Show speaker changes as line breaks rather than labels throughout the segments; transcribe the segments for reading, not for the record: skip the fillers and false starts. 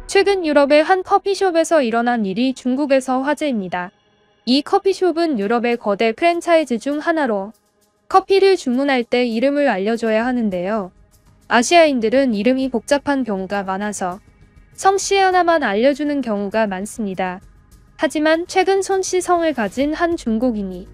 최근 유럽의 한 커피숍에서 일어난 일이 중국에서 화제입니다. 이 커피숍은 유럽의 거대 프랜차이즈 중 하나로 커피를 주문할 때 이름을 알려줘야 하는데요. 아시아인들은 이름이 복잡한 경우가 많아서 성씨 하나만 알려주는 경우가 많습니다. 하지만 최근 손씨 성을 가진 한 중국인이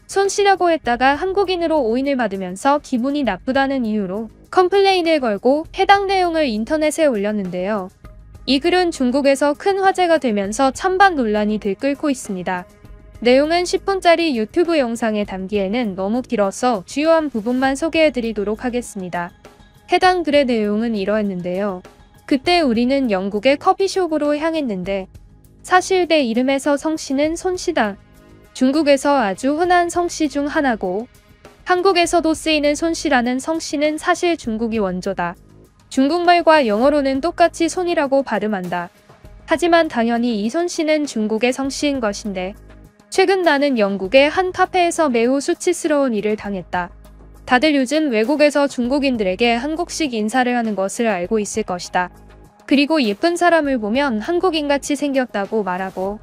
손씨라고 했다가 한국인으로 오인을 받으면서 기분이 나쁘다는 이유로 컴플레인을 걸고 해당 내용을 인터넷에 올렸는데요. 이 글은 중국에서 큰 화제가 되면서 찬반 논란이 들끓고 있습니다. 내용은 10분짜리 유튜브 영상에 담기에는 너무 길어서 주요한 부분만 소개해드리도록 하겠습니다. 해당 글의 내용은 이러했는데요. 그때 우리는 영국의 커피숍으로 향했는데 사실 내 이름에서 성씨는 손씨다. 중국에서 아주 흔한 성씨 중 하나고 한국에서도 쓰이는 손씨라는 성씨는 사실 중국이 원조다. 중국말과 영어로는 똑같이 손이라고 발음한다. 하지만 당연히 이 손씨는 중국의 성씨인 것인데 최근 나는 영국의 한 카페에서 매우 수치스러운 일을 당했다. 다들 요즘 외국에서 중국인들에게 한국식 인사를 하는 것을 알고 있을 것이다. 그리고 예쁜 사람을 보면 한국인같이 생겼다고 말하고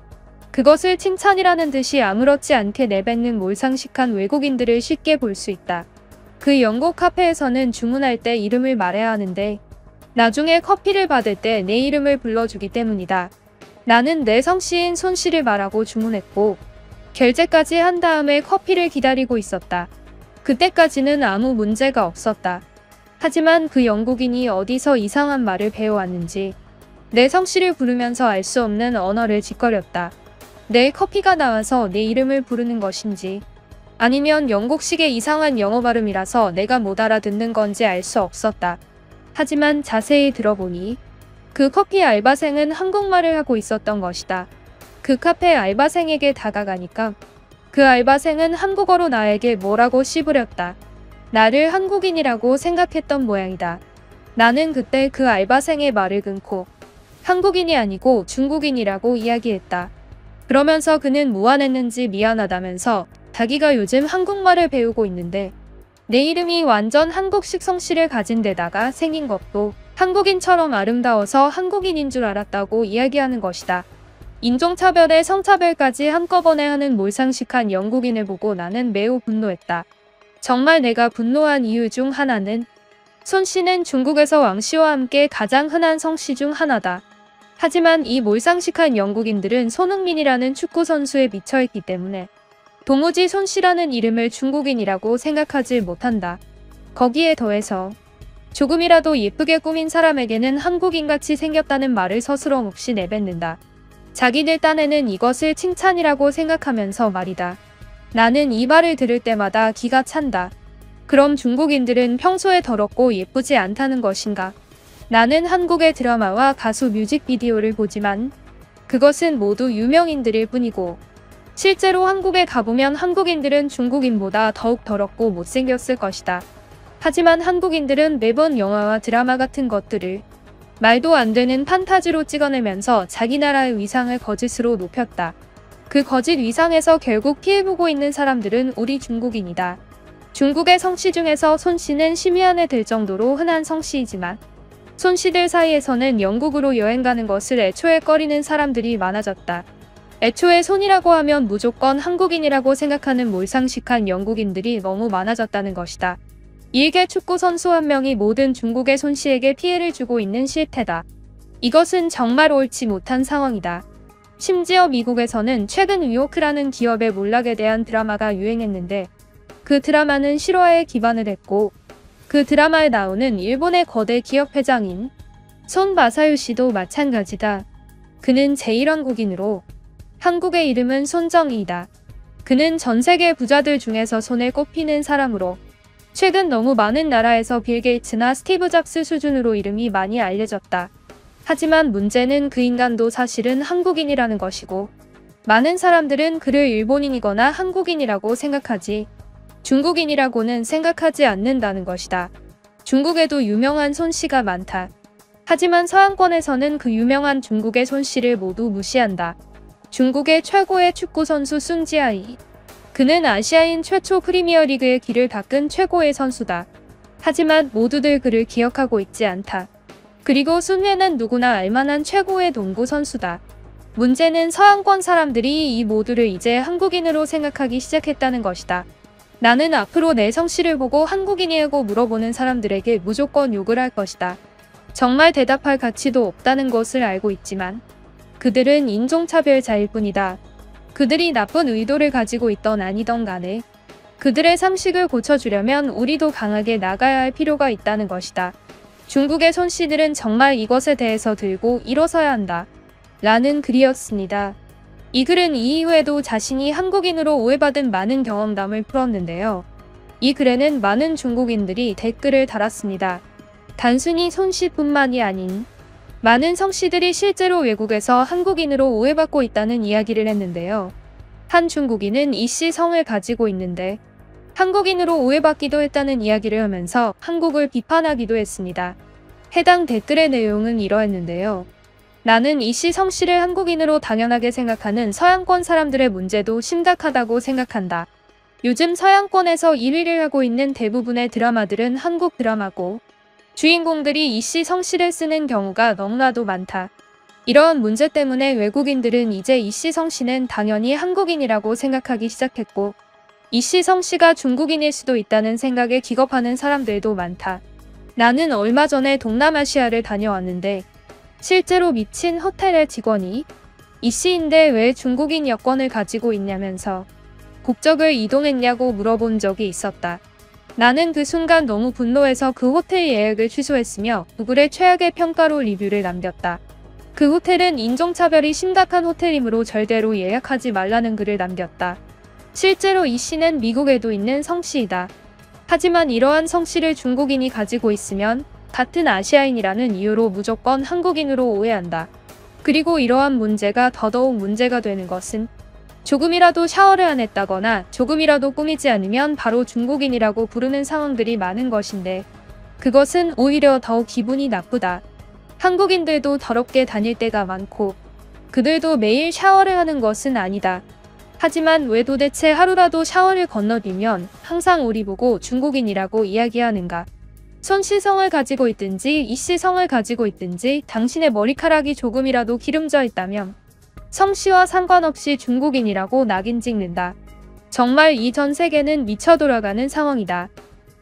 그것을 칭찬이라는 듯이 아무렇지 않게 내뱉는 몰상식한 외국인들을 쉽게 볼 수 있다. 그 영국 카페에서는 주문할 때 이름을 말해야 하는데 나중에 커피를 받을 때 내 이름을 불러주기 때문이다. 나는 내 성씨인 손씨를 말하고 주문했고 결제까지 한 다음에 커피를 기다리고 있었다. 그때까지는 아무 문제가 없었다. 하지만 그 영국인이 어디서 이상한 말을 배워왔는지 내 성씨를 부르면서 알 수 없는 언어를 짓거렸다. 내 커피가 나와서 내 이름을 부르는 것인지 아니면 영국식의 이상한 영어 발음이라서 내가 못 알아듣는 건지 알 수 없었다. 하지만 자세히 들어보니 그 커피 알바생은 한국말을 하고 있었던 것이다. 그 카페 알바생에게 다가가니까 그 알바생은 한국어로 나에게 뭐라고 씨부렸다. 나를 한국인이라고 생각했던 모양이다. 나는 그때 그 알바생의 말을 끊고 한국인이 아니고 중국인이라고 이야기했다. 그러면서 그는 무안했는지 미안하다면서 자기가 요즘 한국말을 배우고 있는데 내 이름이 완전 한국식 성씨를 가진 데다가 생긴 것도 한국인처럼 아름다워서 한국인인 줄 알았다고 이야기하는 것이다. 인종차별에 성차별까지 한꺼번에 하는 몰상식한 영국인을 보고 나는 매우 분노했다. 정말 내가 분노한 이유 중 하나는 손씨는 중국에서 왕씨와 함께 가장 흔한 성씨 중 하나다. 하지만 이 몰상식한 영국인들은 손흥민이라는 축구선수에 미쳐있기 때문에 도무지 손씨라는 이름을 중국인이라고 생각하지 못한다. 거기에 더해서 조금이라도 예쁘게 꾸민 사람에게는 한국인같이 생겼다는 말을 서스럼없이 내뱉는다. 자기들 딴에는 이것을 칭찬이라고 생각하면서 말이다. 나는 이 말을 들을 때마다 기가 찬다. 그럼 중국인들은 평소에 더럽고 예쁘지 않다는 것인가? 나는 한국의 드라마와 가수 뮤직비디오를 보지만 그것은 모두 유명인들일 뿐이고 실제로 한국에 가보면 한국인들은 중국인보다 더욱 더럽고 못생겼을 것이다. 하지만 한국인들은 매번 영화와 드라마 같은 것들을 말도 안 되는 판타지로 찍어내면서 자기 나라의 위상을 거짓으로 높였다. 그 거짓 위상에서 결국 피해보고 있는 사람들은 우리 중국인이다. 중국의 성씨 중에서 손씨는 심의안에 들 정도로 흔한 성씨이지만 손씨들 사이에서는 영국으로 여행 가는 것을 애초에 꺼리는 사람들이 많아졌다. 애초에 손이라고 하면 무조건 한국인이라고 생각하는 몰상식한 영국인들이 너무 많아졌다는 것이다. 일개 축구 선수 한 명이 모든 중국의 손씨에게 피해를 주고 있는 실태다. 이것은 정말 옳지 못한 상황이다. 심지어 미국에서는 최근 위오크라는 기업의 몰락에 대한 드라마가 유행했는데 그 드라마는 실화에 기반을 했고 그 드라마에 나오는 일본의 거대 기업 회장인 손 마사요시도 마찬가지다. 그는 제1한국인으로 한국의 이름은 손정희이다. 그는 전 세계 부자들 중에서 손에 꼽히는 사람으로 최근 너무 많은 나라에서 빌 게이츠나 스티브 잡스 수준으로 이름이 많이 알려졌다. 하지만 문제는 그 인간도 사실은 한국인이라는 것이고 많은 사람들은 그를 일본인이거나 한국인이라고 생각하지 중국인이라고는 생각하지 않는다는 것이다. 중국에도 유명한 손씨가 많다. 하지만 서양권에서는 그 유명한 중국의 손씨를 모두 무시한다. 중국의 최고의 축구선수 승지아이. 그는 아시아인 최초 프리미어리그의 길을 닦은 최고의 선수다. 하지만 모두들 그를 기억하고 있지 않다. 그리고 순회는 누구나 알만한 최고의 농구 선수다. 문제는 서양권 사람들이 이 모두를 이제 한국인으로 생각하기 시작했다는 것이다. 나는 앞으로 내 성씨를 보고 한국인이라고 물어보는 사람들에게 무조건 욕을 할 것이다. 정말 대답할 가치도 없다는 것을 알고 있지만 그들은 인종차별자일 뿐이다. 그들이 나쁜 의도를 가지고 있던 아니던 간에 그들의 상식을 고쳐주려면 우리도 강하게 나가야 할 필요가 있다는 것이다. 중국의 손씨들은 정말 이것에 대해서 들고 일어서야 한다. 라는 글이었습니다. 이 글은 이 이후에도 자신이 한국인으로 오해받은 많은 경험담을 풀었는데요. 이 글에는 많은 중국인들이 댓글을 달았습니다. 단순히 손씨뿐만이 아닌 많은 성씨들이 실제로 외국에서 한국인으로 오해받고 있다는 이야기를 했는데요. 한 중국인은 이씨 성을 가지고 있는데 한국인으로 오해받기도 했다는 이야기를 하면서 한국을 비판하기도 했습니다. 해당 댓글의 내용은 이러했는데요. 나는 이씨 성씨를 한국인으로 당연하게 생각하는 서양권 사람들의 문제도 심각하다고 생각한다. 요즘 서양권에서 1위를 하고 있는 대부분의 드라마들은 한국 드라마고 주인공들이 이씨 성씨를 쓰는 경우가 너무나도 많다. 이러한 문제 때문에 외국인들은 이제 이씨 성씨는 당연히 한국인이라고 생각하기 시작했고 이씨 성씨가 중국인일 수도 있다는 생각에 기겁하는 사람들도 많다. 나는 얼마 전에 동남아시아를 다녀왔는데 실제로 미친 호텔의 직원이 이씨인데 왜 중국인 여권을 가지고 있냐면서 국적을 이동했냐고 물어본 적이 있었다. 나는 그 순간 너무 분노해서 그 호텔 예약을 취소했으며 구글에 최악의 평가로 리뷰를 남겼다. 그 호텔은 인종차별이 심각한 호텔이므로 절대로 예약하지 말라는 글을 남겼다. 실제로 이씨는 미국에도 있는 성씨이다. 하지만 이러한 성씨를 중국인이 가지고 있으면 같은 아시아인이라는 이유로 무조건 한국인으로 오해한다. 그리고 이러한 문제가 더더욱 문제가 되는 것은 조금이라도 샤워를 안 했다거나 조금이라도 꾸미지 않으면 바로 중국인이라고 부르는 상황들이 많은 것인데 그것은 오히려 더욱 기분이 나쁘다. 한국인들도 더럽게 다닐 때가 많고 그들도 매일 샤워를 하는 것은 아니다. 하지만 왜 도대체 하루라도 샤워를 건너뛰면 항상 우리 보고 중국인이라고 이야기하는가? 손씨성을 가지고 있든지 이씨성을 가지고 있든지 당신의 머리카락이 조금이라도 기름져 있다면 성씨와 상관없이 중국인이라고 낙인 찍는다. 정말 이 전 세계는 미쳐 돌아가는 상황이다.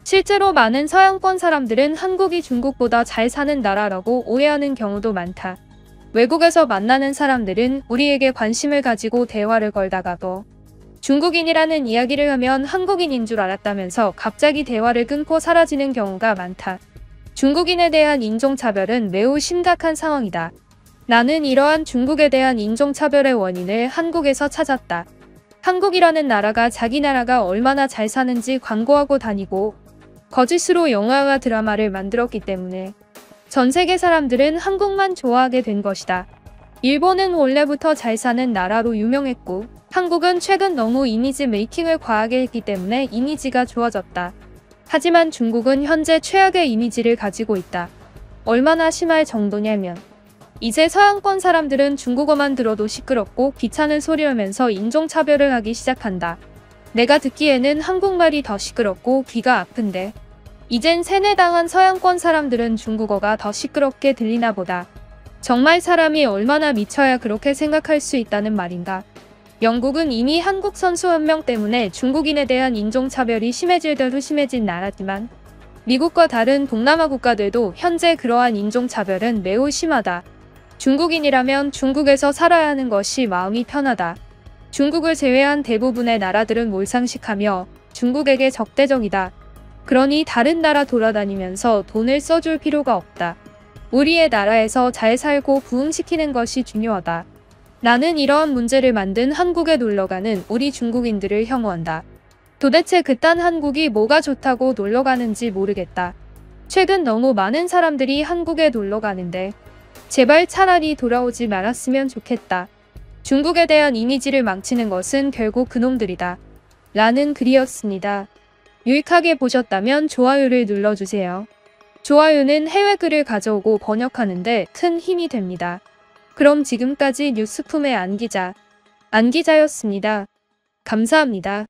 실제로 많은 서양권 사람들은 한국이 중국보다 잘 사는 나라라고 오해하는 경우도 많다. 외국에서 만나는 사람들은 우리에게 관심을 가지고 대화를 걸다가도 중국인이라는 이야기를 하면 한국인인 줄 알았다면서 갑자기 대화를 끊고 사라지는 경우가 많다. 중국인에 대한 인종차별은 매우 심각한 상황이다. 나는 이러한 중국에 대한 인종차별의 원인을 한국에서 찾았다. 한국이라는 나라가 자기 나라가 얼마나 잘 사는지 광고하고 다니고 거짓으로 영화와 드라마를 만들었기 때문에 전 세계 사람들은 한국만 좋아하게 된 것이다. 일본은 원래부터 잘 사는 나라로 유명했고 한국은 최근 너무 이미지 메이킹을 과하게 했기 때문에 이미지가 좋아졌다. 하지만 중국은 현재 최악의 이미지를 가지고 있다. 얼마나 심할 정도냐면 이제 서양권 사람들은 중국어만 들어도 시끄럽고 귀찮은 소리하면서 인종차별을 하기 시작한다. 내가 듣기에는 한국말이 더 시끄럽고 귀가 아픈데 이젠 세뇌당한 서양권 사람들은 중국어가 더 시끄럽게 들리나 보다. 정말 사람이 얼마나 미쳐야 그렇게 생각할 수 있다는 말인가. 영국은 이미 한국 선수 한 명 때문에 중국인에 대한 인종차별이 심해질 대로 심해진 나라지만 미국과 다른 동남아 국가들도 현재 그러한 인종차별은 매우 심하다. 중국인이라면 중국에서 살아야 하는 것이 마음이 편하다. 중국을 제외한 대부분의 나라들은 몰상식하며 중국에게 적대적이다. 그러니 다른 나라 돌아다니면서 돈을 써줄 필요가 없다. 우리의 나라에서 잘 살고 부흥시키는 것이 중요하다. 나는 이러한 문제를 만든 한국에 놀러가는 우리 중국인들을 혐오한다. 도대체 그딴 한국이 뭐가 좋다고 놀러가는지 모르겠다. 최근 너무 많은 사람들이 한국에 놀러가는데 제발 차라리 돌아오지 말았으면 좋겠다. 중국에 대한 이미지를 망치는 것은 결국 그놈들이다. 라는 글이었습니다. 유익하게 보셨다면 좋아요를 눌러주세요. 좋아요는 해외 글을 가져오고 번역하는데 큰 힘이 됩니다. 그럼 지금까지 뉴스품의 안기자였습니다. 감사합니다.